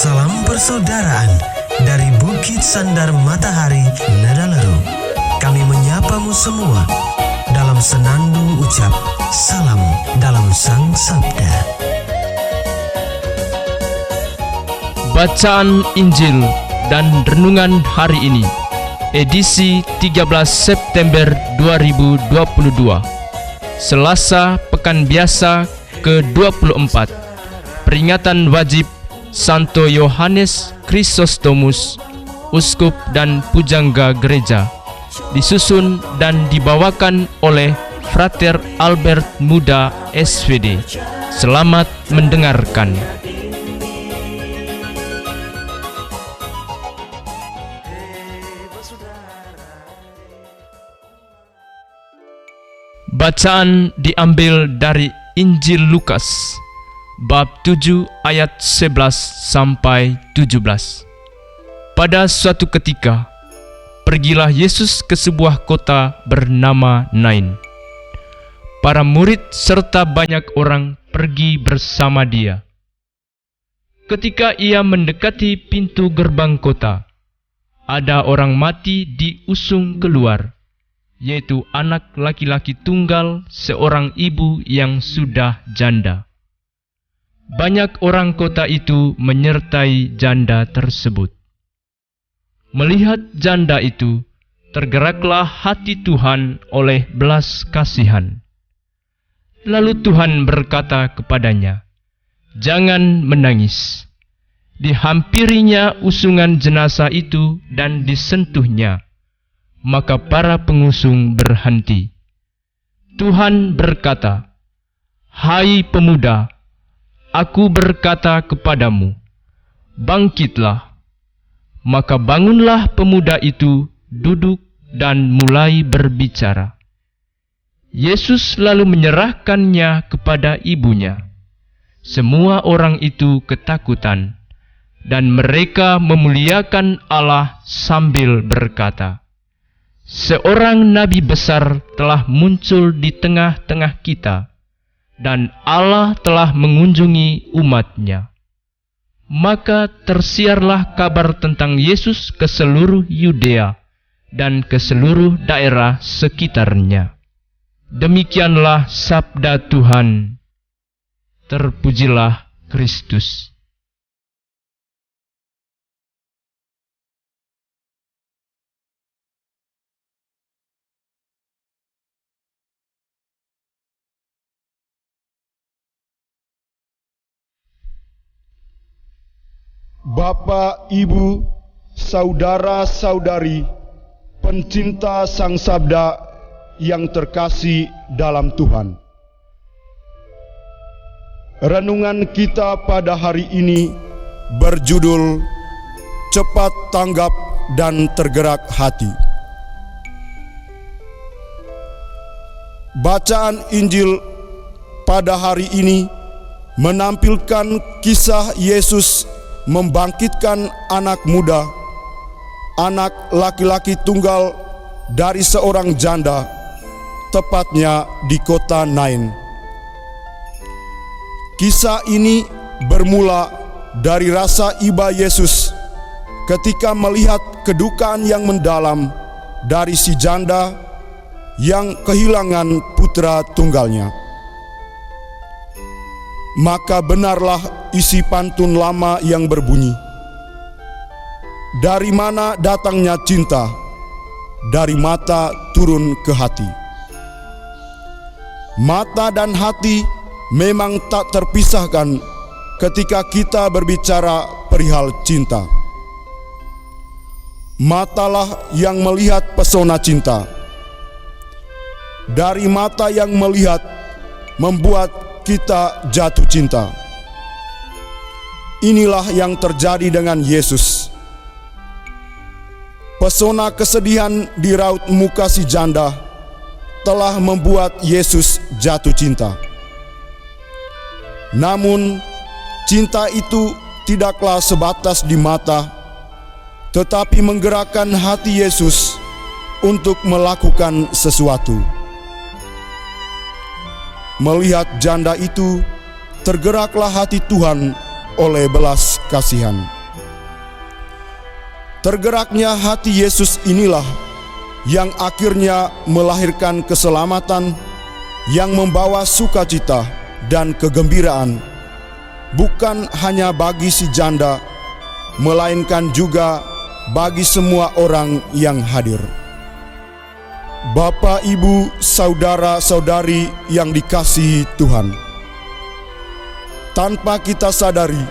Salam persaudaraan dari Bukit Sandar Matahari, Nadaleru. Kami menyapamu semua dalam senandung ucap salam dalam Sang Sabda. Bacaan Injil dan Renungan hari ini, edisi 13 September 2022, Selasa Pekan Biasa ke-24, peringatan wajib Santo Yohanes Chrysostomus, Uskup dan Pujangga Gereja, disusun dan dibawakan oleh Frater Albert Muda SVD. Selamat mendengarkan. Bacaan diambil dari Injil Lukas bab 7 ayat 11 sampai 17. Pada suatu ketika, pergilah Yesus ke sebuah kota bernama Nain. Para murid serta banyak orang pergi bersama dia. Ketika ia mendekati pintu gerbang kota, ada orang mati diusung keluar, yaitu anak laki-laki tunggal seorang ibu yang sudah janda. Banyak orang kota itu menyertai janda tersebut. Melihat janda itu, tergeraklah hati Tuhan oleh belas kasihan. Lalu Tuhan berkata kepadanya, "Jangan menangis." Dihampirinya usungan jenazah itu dan disentuhnya. Maka para pengusung berhenti. Tuhan berkata, "Hai pemuda, Aku berkata kepadamu, bangkitlah." Maka bangunlah pemuda itu, duduk dan mulai berbicara. Yesus lalu menyerahkannya kepada ibunya. Semua orang itu ketakutan, dan mereka memuliakan Allah sambil berkata, "Seorang nabi besar telah muncul di tengah-tengah kita, dan Allah telah mengunjungi umat-Nya." Maka tersiarlah kabar tentang Yesus ke seluruh Yudea dan ke seluruh daerah sekitarnya. Demikianlah sabda Tuhan. Terpujilah Kristus. Bapak, Ibu, saudara-saudari, pencinta Sang Sabda yang terkasih dalam Tuhan. Renungan kita pada hari ini berjudul Cepat Tanggap dan Tergerak Hati. Bacaan Injil pada hari ini menampilkan kisah Yesus membangkitkan anak muda, anak laki-laki tunggal dari seorang janda, tepatnya di kota Nain. Kisah ini bermula dari rasa iba Yesus ketika melihat kedukaan yang mendalam dari si janda yang kehilangan putra tunggalnya. Maka benarlah isi pantun lama yang berbunyi, "Dari mana datangnya cinta? Dari mata turun ke hati." Mata dan hati memang tak terpisahkan ketika kita berbicara perihal cinta. Matalah yang melihat pesona cinta. Dari mata yang melihat membuat kita jatuh cinta. Inilah yang terjadi dengan Yesus. Pesona kesedihan di raut muka si janda telah membuat Yesus jatuh cinta. Namun, cinta itu tidaklah sebatas di mata, tetapi menggerakkan hati Yesus untuk melakukan sesuatu. Melihat janda itu, tergeraklah hati Tuhan oleh belas kasihan. Tergeraknya hati Yesus inilah yang akhirnya melahirkan keselamatan yang membawa sukacita dan kegembiraan, bukan hanya bagi si janda, melainkan juga bagi semua orang yang hadir. Bapak, Ibu, saudara-saudari yang dikasihi Tuhan, tanpa kita sadari,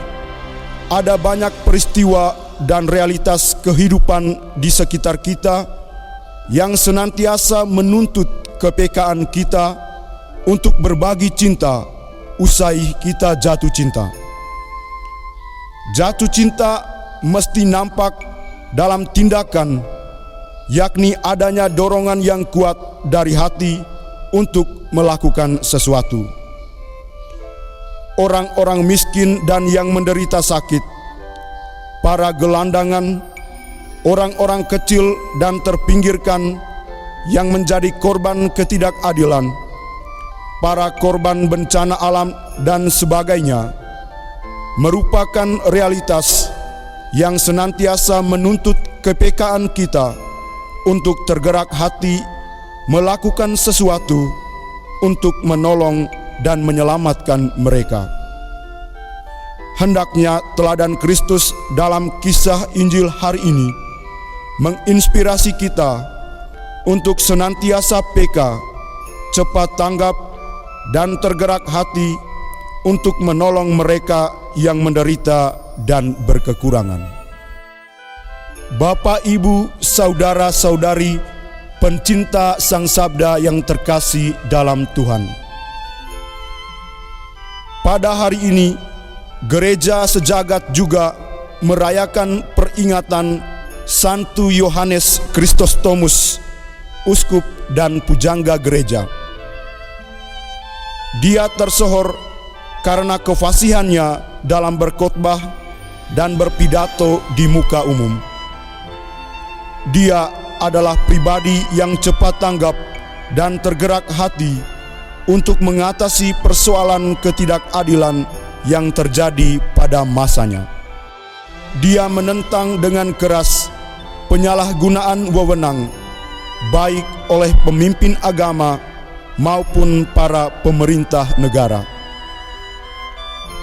ada banyak peristiwa dan realitas kehidupan di sekitar kita yang senantiasa menuntut kepekaan kita untuk berbagi cinta usai kita jatuh cinta. Jatuh cinta mesti nampak dalam tindakan, yakni adanya dorongan yang kuat dari hati untuk melakukan sesuatu. Orang-orang miskin dan yang menderita sakit, para gelandangan, orang-orang kecil dan terpinggirkan yang menjadi korban ketidakadilan, para korban bencana alam dan sebagainya, merupakan realitas yang senantiasa menuntut kepekaan kita untuk tergerak hati melakukan sesuatu untuk menolong dan menyelamatkan mereka. Hendaknya teladan Kristus dalam kisah Injil hari ini menginspirasi kita untuk senantiasa peka, cepat tanggap, dan tergerak hati untuk menolong mereka yang menderita dan berkekurangan. Bapak, Ibu, saudara-saudari, pencinta Sang Sabda yang terkasih dalam Tuhan. Pada hari ini, gereja sejagat juga merayakan peringatan Santo Yohanes Kristostomus, uskup dan pujangga gereja. Dia tersohor karena kefasihannya dalam berkhotbah dan berpidato di muka umum. Dia adalah pribadi yang cepat tanggap dan tergerak hati untuk mengatasi persoalan ketidakadilan yang terjadi pada masanya. Dia menentang dengan keras penyalahgunaan wewenang, baik oleh pemimpin agama maupun para pemerintah negara.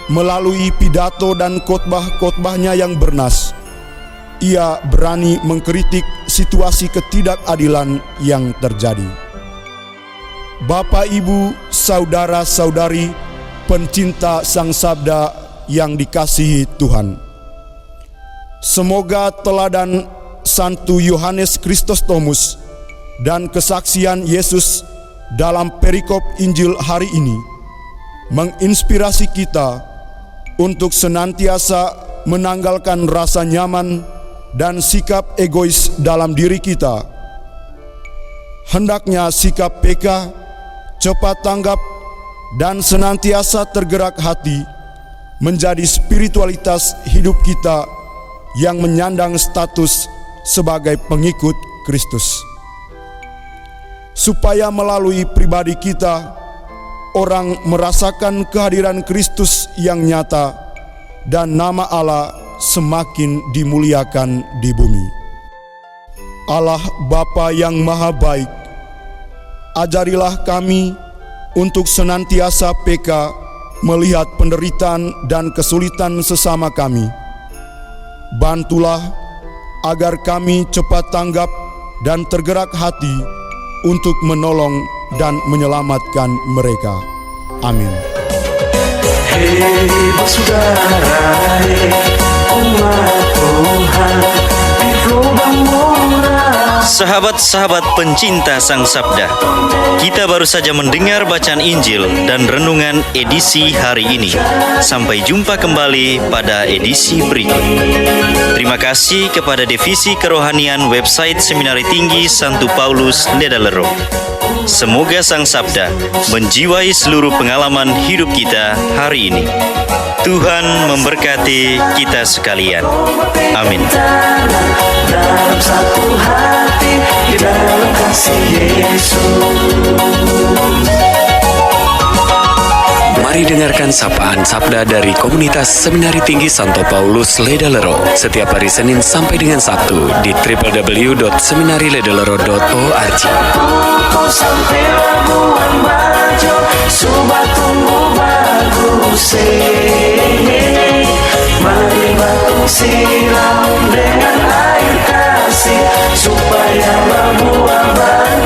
Melalui pidato dan khotbah-khotbahnya yang bernas, ia berani mengkritik situasi ketidakadilan yang terjadi. Bapak, Ibu, saudara-saudari, pencinta Sang Sabda yang dikasihi Tuhan, semoga teladan Santo Yohanes Kristostomus dan kesaksian Yesus dalam perikop Injil hari ini menginspirasi kita untuk senantiasa menanggalkan rasa nyaman dan sikap egois dalam diri kita. Hendaknya sikap peka, cepat tanggap, dan senantiasa tergerak hati menjadi spiritualitas hidup kita yang menyandang status sebagai pengikut Kristus. Supaya melalui pribadi kita, orang merasakan kehadiran Kristus yang nyata dan nama Allah semakin dimuliakan di bumi. Allah Bapa yang Maha Baik, ajarilah kami untuk senantiasa peka melihat penderitaan dan kesulitan sesama kami. Bantulah agar kami cepat tanggap dan tergerak hati untuk menolong dan menyelamatkan mereka. Amin. Hei saudara, umat Tuhan di gelombang murah. Sahabat-sahabat pencinta Sang Sabda, kita baru saja mendengar bacaan Injil dan renungan edisi hari ini. Sampai jumpa kembali pada edisi berikut. Terima kasih kepada Divisi Kerohanian website Seminari Tinggi Santo Paulus Nedalero. Semoga Sang Sabda menjiwai seluruh pengalaman hidup kita hari ini. Tuhan memberkati kita sekalian. Amin. Dalam satu hati, di dalam kasih Yesus. Mari dengarkan sapaan sabda dari komunitas Seminari Tinggi Santo Paulus Ledalero setiap hari Senin sampai dengan Sabtu di www.seminariledalero.org. Aku sampai Labuan Bajo, Subak tumbuh bagus. Mari batu siram dengan air kasih supaya Labuan Bajo